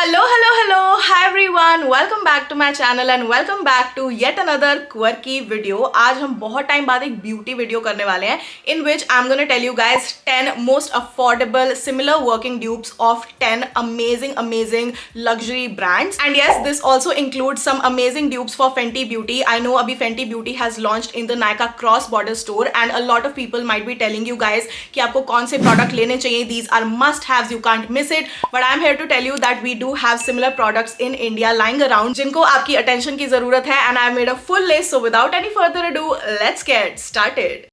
Hello, hello, hello. Hi everyone. Welcome back to my channel and welcome back to yet another quirky video. आज हम बहुत time बाद एक beauty video करने वाले हैं in which I'm gonna tell you guys 10 most affordable similar working dupes of 10 amazing luxury brands. And yes, this also includes some amazing dupes for Fenty Beauty. I know abhi Fenty Beauty has launched in the Nykaa cross border store and a lot of people might be telling you guys कि आपको कौन से product लेने चाहिए. These are must haves, you can't miss it. But I'm here to tell you that we do have similar products in India lying around जिनको आपकी attention की जरूरत है and I've made a full list. So without any further ado, let's get started.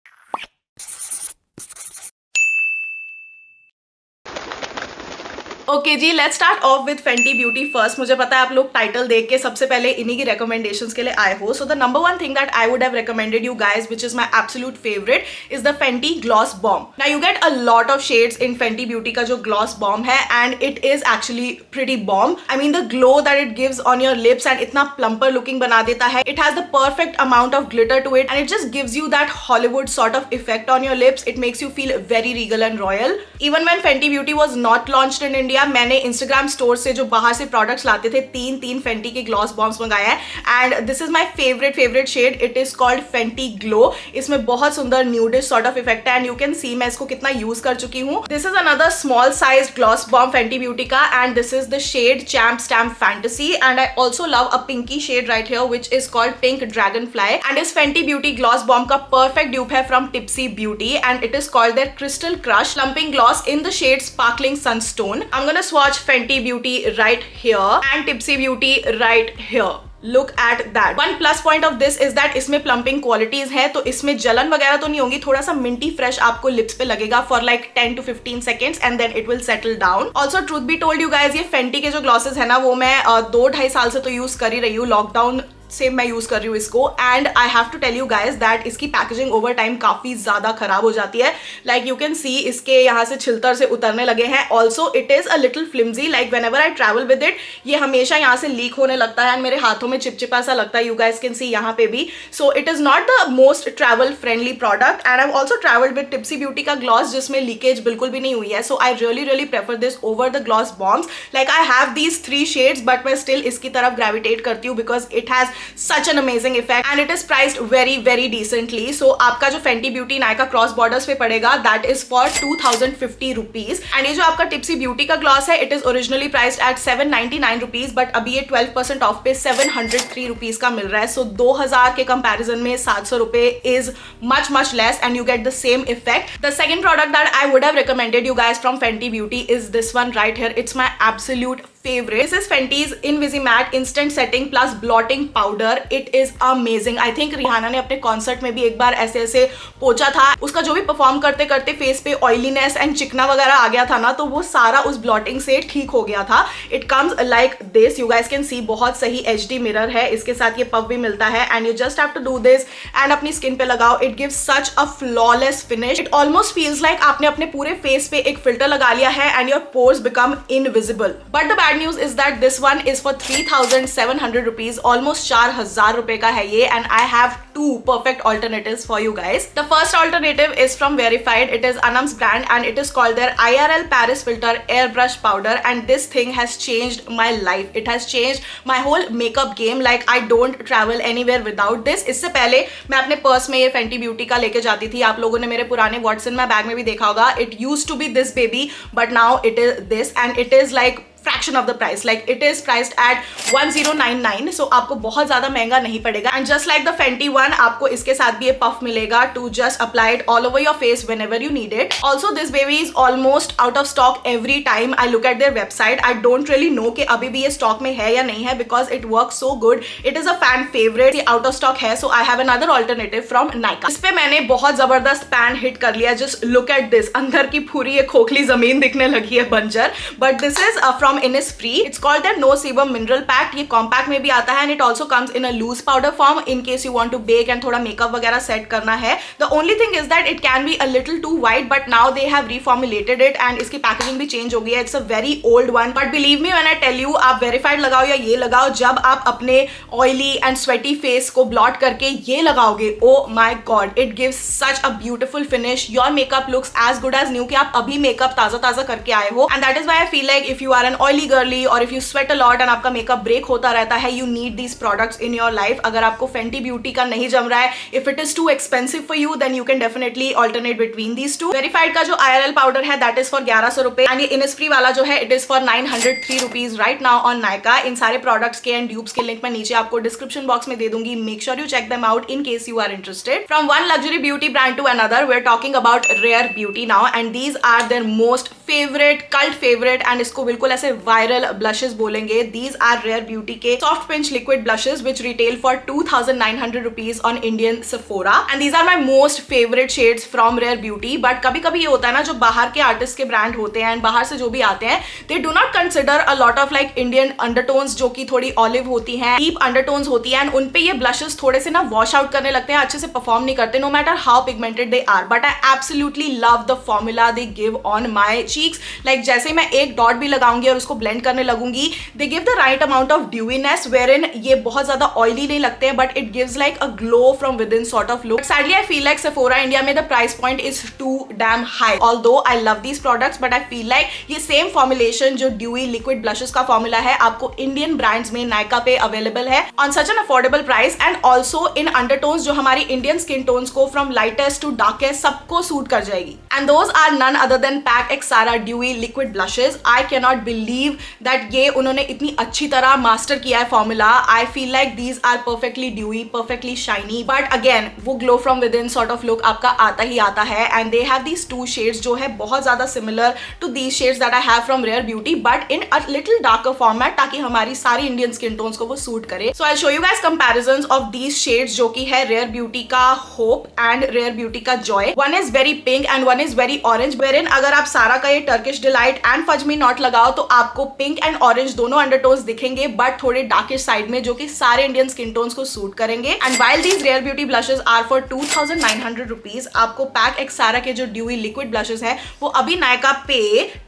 Okay जी, let's start off with Fenty Beauty first. मुझे पता है आप लोग टाइटल देख के सबसे पहले इन्हीं की recommendations के लिए आए हो. So the number one thing that I would have recommended you guys, which is my absolute favorite, is the Fenty Gloss Bomb. Now you get a lot of shades in Fenty Beauty का जो Gloss Bomb है and it is actually pretty bomb. I mean the glow that it gives on your lips and इतना plumper looking बना देता है. It has the perfect amount of glitter to it and it just gives you that Hollywood sort of effect on your lips. It makes you feel very regal and royal. Even when Fenty Beauty was not launched in India, मैंने Instagram store से जो बाहर से products लाते थे तीन Fenty के gloss bombs मंगाया है and this is my favourite shade. It is called Fenty glow. इसमें बहुत सुंदर न्यूडिश सॉर्ट ऑफ इफेक्ट है एंड यू कैन सी मैं इसको कितना यूज कर चुकी हूँ. This is another small size gloss bomb Fenty beauty का and this is the shade champ stamp fantasy and I also love a pinky shade right here which is called pink dragonfly and इस Fenty beauty gloss bomb का perfect dupe है from Tipsy Beauty and it is called their crystal crush plumping gloss in the shade sparkling sunstone. I am gonna swatch Fenty Beauty right here and Tipsy Beauty right here. Look at that. One plus point of this is that इसमें plumping qualities है तो इसमें जलन वगैरह तो नहीं होगी. थोड़ा सा मिंटी फ्रेश आपको लिप्स पे लगेगा for like 10 to 15 seconds and then it will settle down. Also truth be told you guys, ये Fenty के जो ग्लॉसेस है ना वो मैं 2-2.5 साल से तो यूज कर ही रही हूँ. लॉकडाउन से मैं यूज कर रही हूँ इसको and I have to tell you guys that इसकी पैकेजिंग ओवर टाइम काफी ज्यादा खराब हो जाती है. लाइक यू कैन सी इसके यहाँ से छिलतर से उतरने लगे हैं. Also it is a little flimsy. Like when ever I travel with it ये हमेशा यहाँ से लीक होने लगता है एंड मेरे हाथों में चिपचिपा सा लगता है. यू गाइज कैन सी यहाँ पे भी. So it is not the most travel friendly product and I also travelled with Tipsy beauty का ग्लॉस जिसमें लीकेज बिल्कुल भी नहीं हुई है. So I really prefer this over the gloss bombs. Like I have these 3 shades but मैं still इसकी तरफ ग्रेविटेट करती हूँ because it has such an amazing effect and it is priced very decently. So आपका जो Fenty Beauty Nykaa cross borders पे पड़ेगा that is for 2050 rupees and ये जो आपका Tipsy Beauty का ग्लॉस है it is originally priced at 799 rupees but अभी ये 12% ऑफ पे 703 rupees का मिल रहा है. So 2000 के कंपैरिजन में 700 रुपए is much less and you get the same effect. The second product that I would have recommended you guys from Fenty Beauty is this one right here. It's my absolute favorite. This is Fenty's Invisimatte Instant Setting Plus Blotting Powder. It is amazing. I think Rihanna ने अपने concert में भी एक बार ऐसे पोंछा था. उसका जो भी परफॉर्म करते करते फेस पे ऑयलीनेस एंड चिकना वगैरह आ गया था ना तो वो सारा उस ब्लॉटिंग से ठीक हो गया था. It comes like this. You guys can सी बहुत सही HD मिरर है. इसके साथ ये पफ भी मिलता है and you just have to do this and अपनी स्किन पे लगाओ. It gives such a flawless finish. It almost feels like आपने अपने पूरे फेस पे एक फिल्टर लगा लिया है and your pores become invisible. But the bad news is that this one is for 3700 rupees. Almost 4000 रुपए का है ये and I have 2 perfect alternatives for you guys. The first alternative is from Verified. It is Anam's brand and it is called their IRL Paris Filter Airbrush Powder and this thing has changed my life. It has changed my whole makeup game. Like I don't travel anywhere without this. इससे पहले मैं अपने purse में ये Fenty Beauty का लेके जाती थी. आप लोगों ने मेरे पुराने What's in my bag में भी देखा होगा. It used to be this baby but now it is this and it is like fraction of the price. Like it is priced at 1099. So आपको बहुत ज्यादा महंगा नहीं पड़ेगा and just like the Fenty one आपको इसके साथ भी ये puff मिलेगा to just apply it all over your face whenever you need it. Also this baby is almost out of stock every time I look at their website. I don't really know कि अभी भी ये stock में है या नहीं है because it works so good. It is a fan favorite. ये out of stock है so I have another alternative from Nykaa. इस पे मैंने बहुत जबरदस्त pan hit कर लिया. Just look at this. अंदर की पूरी ये खोखली जमीन दिखने लगी है बंजर. But this is from Innisfree. It's called their No Sebum Mineral Pack. ये कॉम्पैक्ट में भी आता है and it also comes in a loose powder form in case you want to bake and थोड़ा मेकअप वगैरह सेट करना है. The only thing is that it can be a little too white but now they have reformulated it and इसकी packaging भी change हो गई है. It's a very old one but believe me when I tell you आप Verified लगाओ या ये लगाओ जब आप अपने oily and sweaty face को blot करके ये लगाओगे oh my god it gives such a beautiful finish. Your makeup looks as good as new कि आप अभी मेकअप ताजा करके आए हो and that is why I feel like if you are an oily girly और if you sweat a lot and आपका makeup break होता रहता है, you need these products in your life. अगर आपको फेंटी ब्यूटी का नहीं जम रहा है, if it is too expensive for you, then you can definitely alternate between these two. Verified का जो IRL पाउडर है दैट इज फॉर 1100 रुपए एंड ये इनिसफ्री वाला जो है it is for 903 rupees right now on Nykaa. इन सारे प्रोडक्ट्स के एंड ड्यूब्स के लिंक मैं नीचे आपको डिस्क्रिप्शन बॉक्स में दे दूंगी. Make sure you check them out in case you are interested. From one luxury beauty brand to another, we are talking about Rare Beauty now and these are their most favourite, cult favourite and इसको बिल्कुल ऐसे viral blushes बोलेंगे. These are Rare beauty के soft pinch liquid blushes which retail for 2900 rupees on Indian Sephora and these are my most favourite shades from Rare Beauty. But कभी कभी ये होता है ना, जो बाहर के आर्टिस्ट के ब्रांड होते हैं एंड बाहर से जो भी आते हैं, they do not consider a lot of like Indian undertones जो कि थोड़ी ऑलिव होती हैं, डीप अंडरटोन्स होती हैं एंड उन पे ये ब्लशेस थोड़े से ना वॉश आउट करने लगते हैं, अच्छे से परफॉर्म नहीं करते, no matter how pigmented they are. But I absolutely love the formula they give on my cheeks. Like जैसे ही मैं एक डॉट भी लगाऊंगी और उसको ब्लेंड करने लगूंगी, they give the right amount of dewiness wherein ये बहुत ज्यादा ऑयली नहीं लगते हैं, but it gives like a glow from within sort of look. Sadly I feel like Sephora India में the price point is too damn high. Although I love these products but I feel like ये same formulation जो dewy liquid blushes का formula है आपको Indian brands में नायका पे available है on such an affordable price and also in undertones जो हमारी इंडियन स्किन टोन्स को फ्रॉम लाइटेस्ट टू डार्केस्ट सबको सूट कर जाएगी. And those are none other than pac extra dewy liquid blushes. I can not believe that ये उन्होंने इतनी अच्छी तरह मास्टर किया है formula. I feel like these are perfectly dewy, perfectly shiny, but again वो glow from within sort of look आपका आता ही आता है. And they have these two shades जो है बहुत ज्यादा similar to these shades that I have from Rare Beauty but in a little darker format, ताकि हमारी सारी इंडियन स्किन टोन्स को वो सूट करे. So I show you guys comparisons of these shades जो कि है रेयर ब्यूटी का होप एंड रेयर ब्यूटी का joy. One is very pink and one is very orange, wherein अगर आप सारा का ये Turkish delight and fuzz me not लगाओ तो आपको पिंक एंड ऑरेंज दोनों अंडरटोन्स दिखेंगे बट थोड़े डार्किश साइड में, जो कि सारे इंडियन स्किन टोन्स को सूट करेंगे. And while these Rare Beauty blushes are for 2900 rupees, आपको पैक एक्सारा के जो ड्यूई लिक्विड ब्लशेस हैं वो अभी नायका पे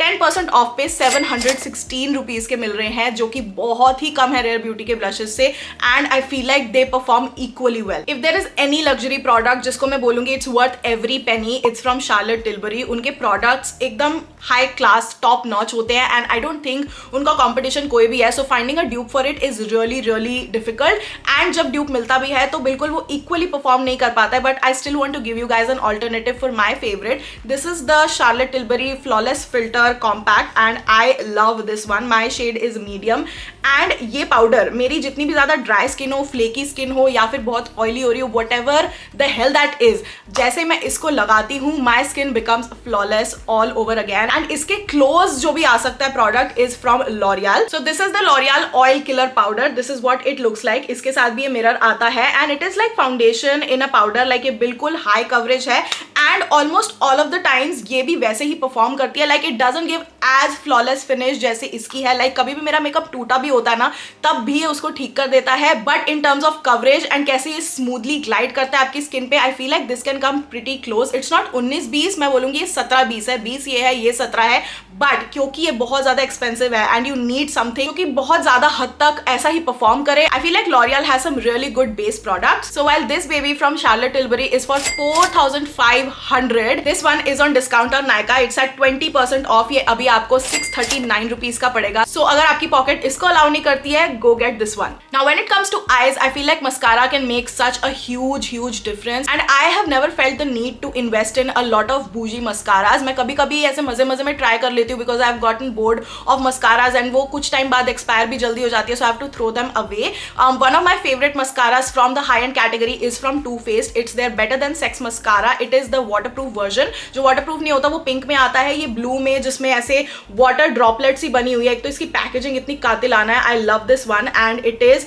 10% ऑफ पे 716 रुपीज के मिल रहे हैं, जो कि बहुत ही कम है रेयर ब्यूटी के ब्लशेस से. And I feel like they perform equally well. If there is any luxury product जिसको मैं बोलूंगी it's worth every penny, it's from Charlotte Tilbury. उनके प्रोडक्ट्स एकदम हाई क्लास टॉप नॉच होते हैं एंड आई डोंट थिंक उनका competition कोई भी है. So finding a dupe for it is really really difficult and जब ड्यूप मिलता भी है तो बिल्कुल वो इक्वली परफॉर्म नहीं कर पाता है. But I still want to give you guys an alternative for my favourite. This is the Charlotte Tilbury flawless filter compact and I love this one. My shade is medium and ये powder मेरी जितनी भी ज्यादा dry skin हो, flaky skin हो या फिर बहुत ऑयली हो रही हो, whatever the hell that is, जैसे मैं इसको लगाती हूँ my skin becomes flawless all over again. And इसके क्लोज जो भी आ सकता है product is from L'Oreal. So this is the L'Oreal oil killer powder. This is what it looks like. इसके साथ भी ये मिरर आता है and it is like foundation in a powder. Like ये बिल्कुल हाई कवरेज है and almost all of the times ये भी वैसे ही परफॉर्म करती है. Like it doesn't give as flawless finish जैसे इसकी है. लाइक कभी भी मेरा मेकअप टूटा भी होता है ना तब भी ये उसको ठीक कर देता है. But in terms of coverage and कैसे ये स्मूथली ग्लाइड करता है आपकी स्किन पे, आई feel like this can come pretty close. It's not 19-20, मैं बोलूंगी ये 17-20 है. 20 ये है, ये 17 है. बट क्योंकि ये बहुत ज्यादा एक्सपेंसिव है एंड यू नीड समथिंग जो कि बहुत ज्यादा हद तक ऐसा ही परफॉर्म करे, I feel like L'Oreal has some really good base product. So while this baby from Charlotte Tilbury is for 4500, this one is on discount on Nykaa. It's at 20% off. ये अभी आपको 639 रुपीज का पड़ेगा. सो अगर आपकी पॉकेट इसको allow नहीं करती है, go get this one. Now when it comes to eyes, I feel like mascara can make such a huge difference and I have never felt the need to invest in a lot of bougie mascaras. मैं कभी कभी ऐसे मजे मजे में try कर लेती हूँ because I have gotten bored of mascaras and वो कुछ टाइम बाद एक्सपायर भी जल्दी हो जाती है, so I have to throw them away. One of my favorite mascaras from the high end category is from Too Faced. It's their Better Than Sex mascara. It is the waterproof version. जो waterproof नहीं होता वो pink में आता है, ये blue में जिसमें ऐसे वाटर ड्रॉपलेट्स ही बनी हुई है. एक तो इसकी पैकेजिंग इतनी कातिल आना है. I love this one and it is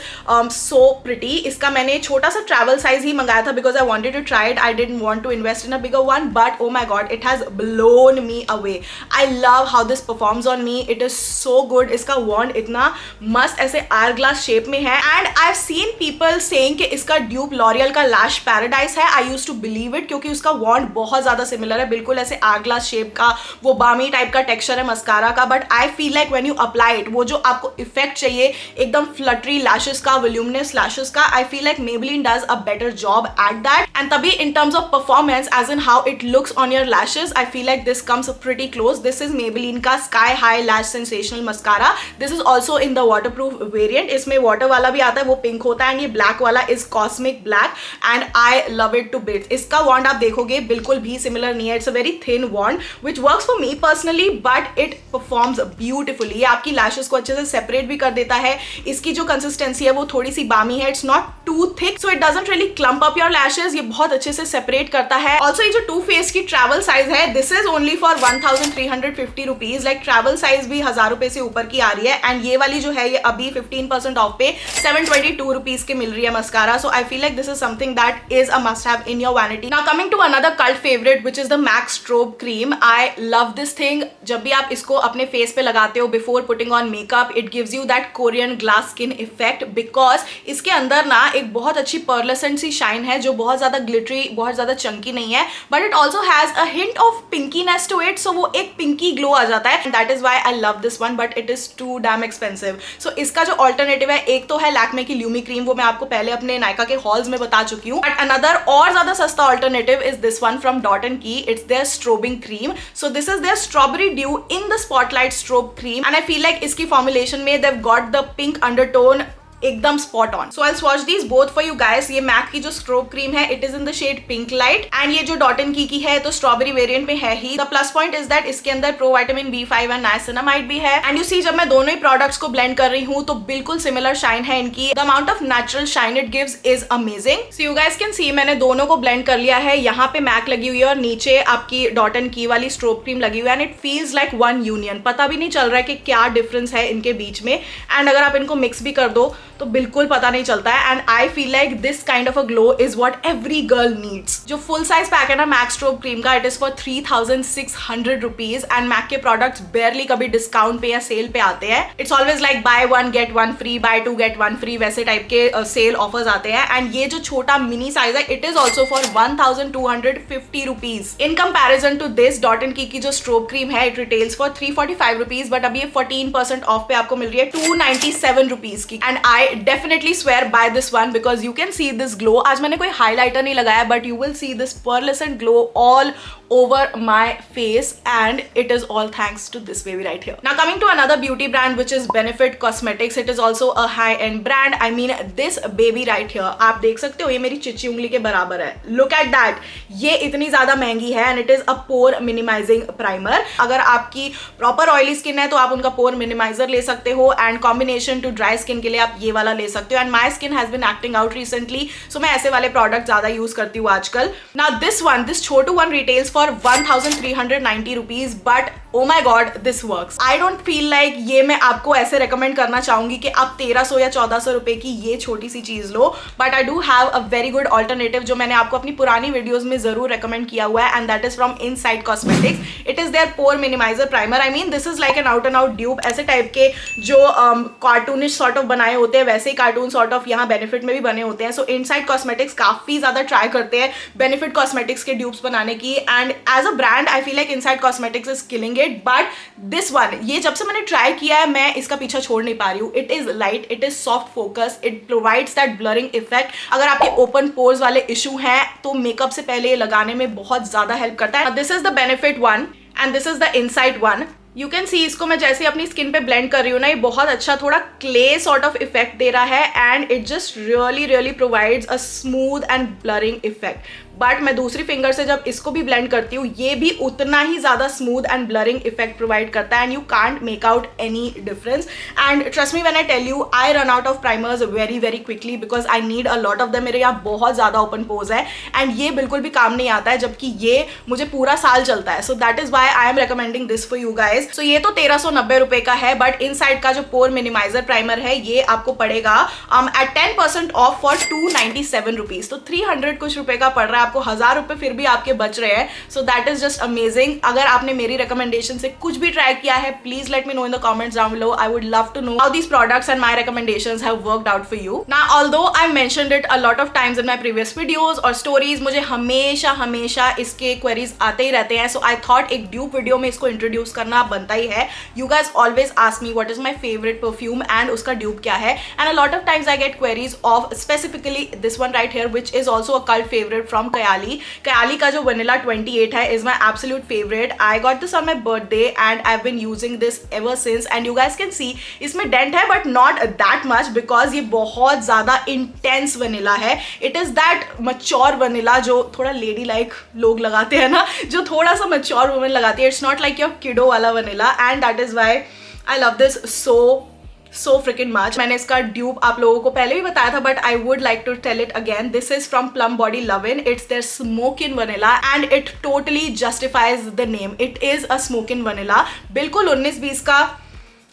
so pretty. इसका मैंने छोटा सा ट्रैवल साइज ही मंगाया था because I wanted to try it. I didn't want to invest in a bigger one, but oh my god, it has blown me away. I love how this performs on me. It is so good. इसका wand इतना मस्त ऐसे hourglass shape में है and I've seen people saying कि इसका dupe L'Oreal का Lash Paradise है. I used to believe it क्योंकि उसका wand बहुत ज़्यादा similar है, बिल्कुल ऐसे hourglass shape का, वो balmy type का texture है मस्कारा का. But I feel like when you apply it, वो जो आपको effect चाहिए एकदम फ्लटरी लैशेस का, वॉल्यूमिनस लैशेस का, आई feel like Maybelline does a better job at that. And तभी in terms of performance, as in how it looks on your lashes, I feel like this comes pretty close. This is Maybelline Maybelline का Sky High Lash Sensational Mascara. This is also in the waterproof variant. इसमें water वाला भी आता है, वो pink होता है, and ये ब्लैक वाला is cosmic black and I love it to bits. इसका वॉन्ड आप देखोगे बिल्कुल भी सिमिलर नहीं है. It's a very thin wand which works for me personally, but it performs beautifully. ये आपकी लैशेस को अच्छे से सेपरेट भी कर देता है. इसकी जो कंसिस्टेंसी है वो थोड़ी सी बामी है. It's not too thick, so it doesn't really clump up your lashes. ये बहुत अच्छे से सेपरेट करता है. ऑल्सो ये जो टू फेस की ट्रैवल साइज है, this is only for 1350 rupees. Like travel size भी 1000 रुपए से ऊपर की आ रही है. एंड ये वाली जो है ये अभी 15% ऑफ पे 722 रुपीज के मिल रही है mascara. So I feel like this is something that is a must have in your vanity. Now coming to another cult favourite which is the MAC strobe cream. I love this thing. जब भी आप इसको अपने face पे लगाते हो before putting on makeup, it gives you that Korean glass skin effect, because इसके अंदर ना एक बहुत अच्छी पर्लेसेंट सी शाइन है जो बहुत ज्यादा ग्लिटरी, बहुत ज्यादा चंकी नहीं है, but it also has a hint of pinkiness to it. So वो एक पिंकी ग्लो आ जाता है. That is why I love this one, but it is too damn expensive. So इसका जो ऑल्टरनेटिव है, एक तो है लैक्मे की ल्यूमी क्रीम, वो मैं आपको पहले अपने नायका के हॉल्स में बता चुकी हूँ. बट अनदर और ज्यादा सस्ता alternative is this one from Dot and Key. It's their strobing cream. So this is their strawberry dew in the spotlight strobe cream, and I feel like इसकी फॉर्मुलेशन में they've got the pink undertone एकदम spot on. So I swatch these both for you guys. ये MAC की जो strobe cream है, it is in the shade pink light, and ये जो dot and की है तो स्ट्रॉबेरी वेरिएंट में है ही. The plus point is that इसके अंदर pro vitamin B5 and niacinamide भी है. एंड यू सी, जब मैं दोनों ही प्रोडक्ट्स को ब्लेंड कर रही हूँ तो बिल्कुल सिमिलर शाइन है इनकी. The amount of natural shine it gives is amazing. So you guys can सी, मैंने दोनों को ब्लेंड कर लिया है. यहाँ पे मैक लगी हुई है और नीचे आपकी डॉट एंड की वाली स्ट्रोब क्रीम लगी हुई है, and it feels like one union. पता भी नहीं चल रहा है कि क्या डिफरेंस है इनके बीच में. एंड अगर आप इनको मिक्स भी कर दो तो बिल्कुल पता नहीं चलता है. And I feel like this kind of a glow is what every girl needs. जो फुल साइज पैक है ना मैक स्ट्रोब क्रीम का, it is for 3600 rupees. And MAC के प्रोडक्ट्स बेयरली कभी डिस्काउंट पे या सेल पे आते हैं. It's always like buy one get one free, buy two get one free, वैसे टाइप के सेल ऑफर्स आते हैं. एंड ये जो छोटा मिनी साइज है, it is also for 1250 rupees. In comparison to this dot and key जो strobe cream है, it retails for 345 rupees, but अभी ये 14% ऑफ पे आपको मिल रही है 297 रुपीज की. And I definitely swear by this one because you can see this glow. आज मैंने कोई highlighter नहीं लगाया, but you will see this pearlescent glow all over my face, and it is all thanks to this baby right here. Now coming to another beauty brand which is Benefit Cosmetics. It is also a high-end brand. I mean this baby right here. आप देख सकते हो ये मेरी चिच्ची उंगली के बराबर है. Look at that. ये इतनी ज्यादा महंगी है and it is a pore minimizing primer. अगर आपकी proper oily skin है तो आप उनका pore minimizer ले सकते हो, and combination to dry skin के लिए आप ये वाला ले सकते हो. And my skin has been acting out recently, so मैं ऐसे वाले प्रोडक्ट ज्यादा यूज करती हूँ आजकल. Now this Chhotu one retails for 1390 rupees, but oh my god, this works. I don't feel like ये मैं आपको ऐसे recommend करना चाहूंगी कि आप 1300 या 1400 रुपए की ये छोटी सी चीज लो, but I do have a very good alternative जो मैंने आपको अपनी पुरानी वीडियोस में जरूर recommend किया हुआ है, and that is from Inside Cosmetics. It is their pore minimizer primer. I mean this is like an out and out dupe. ऐसे टाइप के जो कार्टूनिश सॉर्ट ऑफ बनाए होते हैं, वैसे ही कार्टून सॉर्ट ऑफ यहाँ बेनिफिट में भी बने होते हैं. सो इनसाइड कॉस्मेटिक्स काफी ज्यादा ट्राई करते हैं बेनिफिट कॉस्मेटिक्स के ड्यूप्स बनाने की, and as a brand I feel like Insight Cosmetics is killing it. But this one, ये जब से मैंने ट्राई किया है मैं इसका पीछा छोड़ नहीं पा रही हूँ. It is light, it is soft focus, it provides that blurring effect. अगर आपके ओपन पोर्स वाले इशू हैं तो मेकअप से पहले ये लगाने में बहुत ज्यादा हेल्प करता है. This is the benefit one and this is the inside one. You can सी, इसको मैं जैसे अपनी स्किन पे ब्लेंड कर रही हूँ ना, ये बहुत अच्छा थोड़ा क्ले सॉर्ट ऑफ इफेक्ट दे रहा है, and it just really provides a smooth and blurring effect. But मैं दूसरी फिंगर से जब इसको भी ब्लेंड करती हूँ, ये भी उतना ही ज्यादा smooth and blurring effect provide करता है, and you can't make out any difference. And trust me when I tell you, I run out of primers very quickly because I need a lot of them. मेरे यहाँ बहुत ज्यादा open pose है and ये बिल्कुल भी काम नहीं आता है, जबकि ये मुझे पूरा साल चलता है. So that is why I am recommending this for you guys. So ये तो 1390 रुपए का है, बट इनसाइड का जो पोर मिनिमाइजर प्राइमर है ये आपको पड़ेगा एट 10% ऑफ फॉर 297 रुपीज. तो 300 कुछ रुपए का पड़ रहा है आपको, 1000 रुपए फिर भी आपके बच रहे हैं. सो दैट इज जस्ट अमेजिंग. अगर आपने मेरी रिकमेंडेशन से कुछ भी ट्राई किया है, please let me know in the comments down below. I would love to know how these products and my recommendations have worked out for you. Now although I mentioned it a lot of times in my previous videos और stories, मुझे हमेशा इसके queries आते ही रहते हैं. सो आई थॉट एक ड्यूप वीडियो में इसको इंट्रोड्यूस करना बनता ही है. You guys always ask me what is my favorite perfume and उसका dupe क्या है, and a lot of times I get queries of specifically this one right here which is also a cult favorite from कयाली का जो vanilla 28 है is my absolute favourite. I got this on my birthday and I have been using this ever since and you guys can see इसमें dent है but not that much because ये बहुत ज्यादा intense vanilla है. It is that mature vanilla जो थोड़ा lady like लोग लगाते हैं ना, जो थोड़ा सा मच्योर वुमेन लगाती है. It's not like your kiddo वाला vanilla and that is why I love this so freaking much. मैंने इसका ड्यूब आप लोगों को पहले भी बताया था but I would like to tell it again. This is from Plum Body Lovin'. It's their smoke in vanilla and it totally justifies the name. It is a smoke in vanilla. बिल्कुल 19-20 का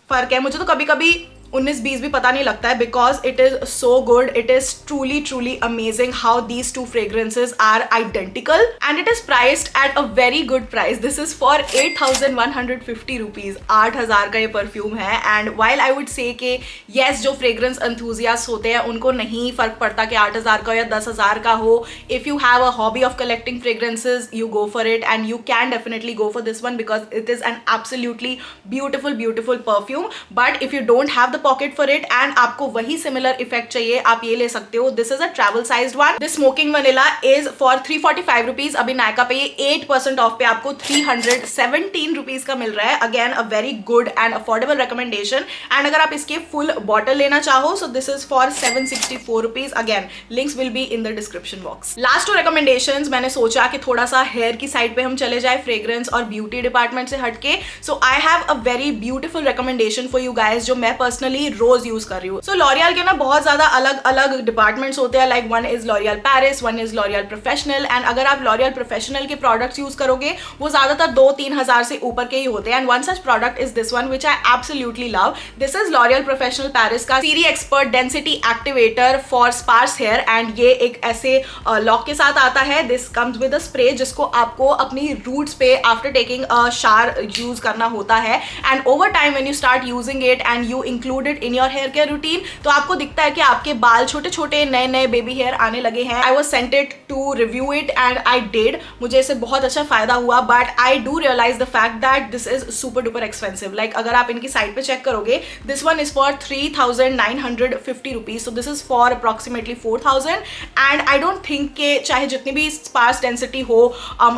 फर्क है. मुझे तो कभी कभी 19-20 भी पता नहीं लगता है because it is so good. It is truly amazing how these two fragrances are identical and it is priced at a very good price. This is for 8,150 rupees. 8,000 का ये परफ्यूम है. And while I would say कि yes जो fragrance enthusiast होते हैं उनको नहीं फर्क पड़ता कि 8,000 का या 10,000 का हो. If you have a hobby of collecting fragrances you go for it and you can definitely go for this one because it is an absolutely beautiful perfume. But if you don't have the pocket for it and आपको वही similar effect चाहिए आप ये ले सकते हो. This is a travel sized one. This smoking vanilla is for 345 rupees. अभी नायका पे ये 8% ऑफ पे आपको 317 रुपीज का मिल रहा है. Again a very good and affordable recommendation. And अगर आप इसके फुल बॉटल लेना चाहो सो this is for 764 rupees. Again links will be in the description box. Last 2 recommendations मैंने सोचा कि थोड़ा सा हेयर की साइड पे हम चले जाए फ्रेग्रेंस और ब्यूटी डिपार्टमेंट से हटके. So I have a very beautiful recommendation for you guys जो मैं पर्सनली रोज यूज कर रही हूँ. सो लॉरियल के ना बहुत ज्यादा अलग अलग डिपार्टमेंट्स होते हैं. Like one is L'Oreal Paris, one is L'Oreal professional. And अगर आप लॉरियल प्रोफेशनल के प्रोडक्ट्स यूज करोगे वो ज्यादातर 2-3 हजार से ऊपर के ही होते हैं. And one such product is this one which I absolutely love. This is L'Oreal professional Paris का serie expert density activator for sparse hair. And ये एक ऐसे लॉक के साथ आता है. This comes with a spray जिसको आपको अपनी रूट्स पे after taking a shower use करना होता है. And over time when you start using it and you include it in your hair care routine तो आपको दिखता है कि आपके बाल छोटे छोटे नए बेबी हेयर आने लगे हैं. I was sent it to review it and I did. मुझे इससे बहुत अच्छा फायदा हुआ but I do realise the fact that this is super duper expensive. Like अगर आप इनकी साइट पे चेक करोगे this one is for 3,950 rupees. So this is for approximately 4,000. And I don't think के चाहे जितनी भी स्पार्स डेंसिटी हो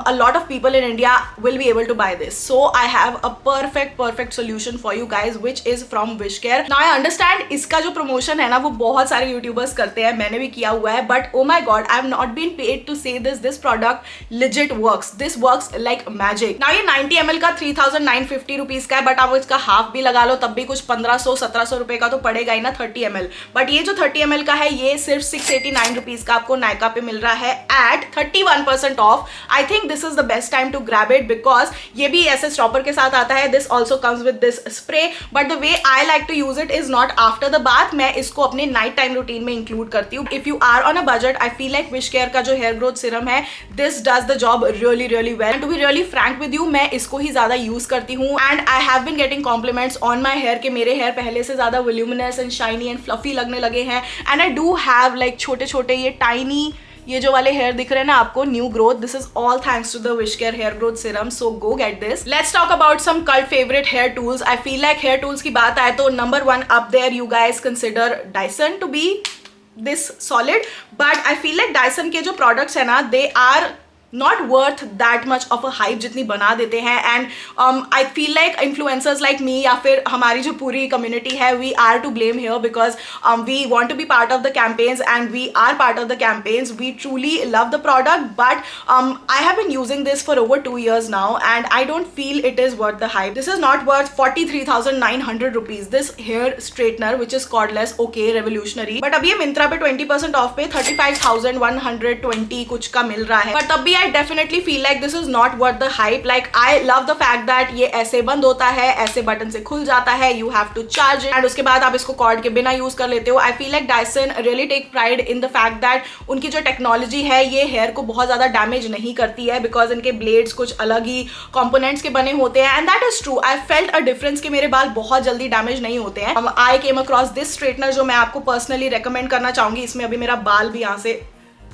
a lot of people in India will be able to buy this. So I have a perfect solution for you guys which is from Wishcare. Now I understand इसका जो promotion है ना वो बहुत सारे YouTubers करते हैं. मैंने भी किया हुआ है but oh my god I have not been paid to say this product legit works. This works like magic. Now ये 90 ml का 3,950 रुपीज का है बट आप इसका हाफ भी लगा लो तब भी कुछ 1,500-1,700 रुपए का तो पड़ेगा ही ना 30 ml. बट ये जो 30 ml का है ये सिर्फ 689 रुपीज का आपको नायका पे मिल रहा है at 31% off. I think this is the best time to grab it because ये भी ऐसे स्टॉपर के साथ आता है. This also comes with this spray but the way I like to use it is not after the bath. मैं इसको अपने नाइट टाइम रूटीन में इंक्लूड करती हूँ. If you are on a budget I feel like Wishcare का जो hair growth serum है this does the job really well. To be really frank with you मैं इसको ही ज्यादा यूज करती हूँ and I have been getting compliments on my hair के मेरे हेयर पहले से ज्यादा voluminous and shiny and fluffy लगने लगे हैं. And I do have like छोटे छोटे ये टाइनी ये जो वाले हेयर दिख रहे हैं ना आपको new growth. This is all thanks to the Wishcare hair growth serum. So go get this. Let's talk about some cult favourite hair tools. I feel like hair tools की बात आए तो number 1 up there you guys consider Dyson to be this solid. But I feel like Dyson के जो products है ना they are not worth that much of a hype जितनी बना देते हैं. And I feel like influencers like me या फिर हमारी जो पूरी कम्युनिटी है we are to blame here because we want to be part of the campaigns and we are part of the campaigns. We truly love the product but I have been using this for over 2 years now and I don't feel it is worth the hype. This is not worth 43,900 rupees. This hair straightener which is cordless okay revolutionary but अभी ये मिंत्रा पे 20% of पे 35,120 कुछ का मिल रहा है. But तब भी I definitely feel like this is not worth the hype. Like I love the fact that ये ऐसे बंद होता है, ऐसे बटन से खुल जाता है, you have to charge it and उसके बाद आप इसको कॉर्ड के बिना यूज कर लेते हो. I feel like Dyson really take pride in the fact that उनकी जो टेक्नोलॉजी है ये हेयर को बहुत ज्यादा डैमेज नहीं करती है बिकॉज इनके ब्लेड्स कुछ अलग ही कंपोनेंट्स के बने होते हैं and that is true. I felt a difference कि मेरे बाल बहुत जल्दी डैमेज नहीं होते हैं. आई केम अक्रॉस दिस स्ट्रेटनर जो मैं आपको पर्सनली रेकमेंड करना चाहूंगी. इसमें अभी मेरा बाल भी यहाँ से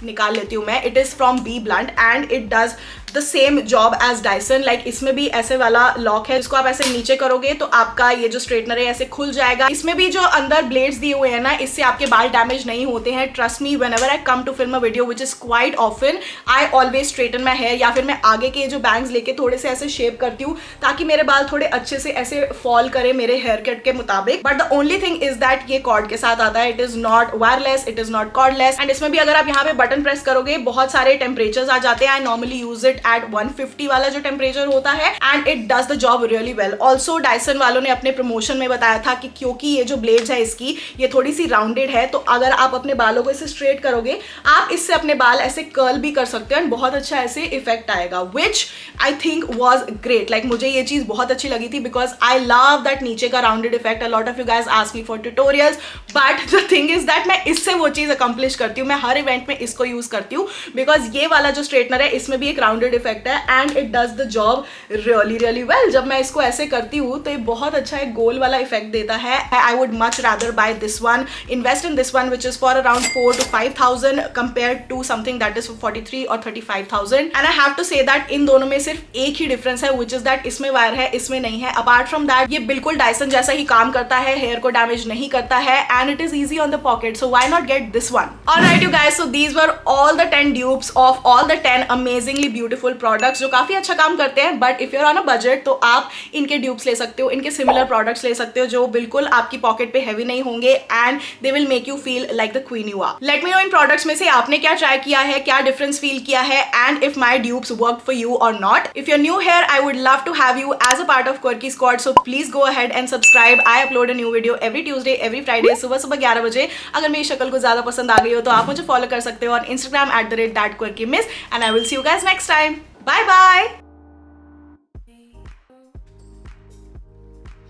निकाल लेती हूँ मैं. It is from BBlunt and it does the same job as Dyson. Like इसमें भी ऐसे वाला लॉक है, इसको आप ऐसे नीचे करोगे तो आपका ये जो स्ट्रेटनर है ऐसे खुल जाएगा। इसमें भी जो अंदर ब्लेड्स दिए हुए हैं ना, इससे आपके बाल डैमेज नहीं होते हैं। Trust me, whenever I come to film a video which is quite often, I always straighten my hair, या फिर मैं आगे के जो बैंग्स लेके थोड़े से ऐसे शेप करती हूँ ताकि मेरे बाल थोड़े अच्छे से ऐसे फॉल करे मेरे हेयर कट के मुताबिक। But the only thing is that ये कॉर्ड के साथ आता है, it is not wireless, it is not cordless. And इसमें भी अगर आप यहाँ पे बटन प्रेस करोगे बहुत सारे टेम्परेचर्स आ जाते हैं। I normally use it at 150 वाला जो टेम्परेचर होता है, and it does the job really well. Also Dyson वालों ने अपने प्रमोशन में बताया था कि क्योंकि ये जो ब्लेड्स है इसकी ये थोड़ी सी राउंडेड है, तो अगर आप अपने बालों को इसे स्ट्रेट करोगे आप इससे अपने बाल ऐसे कर्ल भी कर सकते हो एंड बहुत अच्छा ऐसे इफेक्ट आएगा, which I think was great. Like मुझे ये चीज बहुत अच्छी लगी थी बिकॉज आई लव दैट नीचे का rounded effect. A lot of you guys ask me for tutorials, but the thing is that मैं इससे वो चीज अकम्प्लिश करती हूँ। मैं हर इवेंट में इसको यूज करती हूँ बिकॉज ये वाला जो स्ट्रेटनर है इसमें भी एक राउंडेड इफेक्ट है and it does the job really really well. जब मैं इसको ऐसे करती हूँ तो ये बहुत अच्छा एक गोल वाला इफेक्ट देता है। I would much rather buy this one, invest in this one which is for around 4 to 5,000 compare to something that is 43 or 35,000। And I have to say that in दोनों में सिर्फ एक ही डिफरेंस है, which is that इसमें wire है इसमें नहीं है। अपार्ट फ्रॉम दैट ये बिल्कुल डायसन जैसा ही काम करता है, हेयर को डैमेज नहीं करता है and it is easy on the pocket, so why not get this one. Alright you guys, so these were all the 10 dupes of all the 10 amazingly beautiful products जो काफी अच्छा काम करते हैं। But if you are on a budget तो आप इनके dupes ले सकते हो, इनके सिमिलर प्रोडक्ट्स ले सकते हो जो बिल्कुल आपकी पॉकेट पे हैवी नहीं होंगे and they will make you feel like the queen you are. Let me know in products में से आपने क्या ट्राई किया है, क्या डिफरेंस फील किया है and if my dupes work for you or not. If you're new here I would love to have you as a part of quirky squad, so please go ahead and subscribe. I upload a new video every Tuesday every Friday सुबह सुबह 11 बजे। अगर मेरी शक्ल को ज्यादा पसंद आ गई हो तो आप मुझे फॉलो कर सकते हो on Instagram @thatquirkymiss and I will see you guys next time. Bye bye.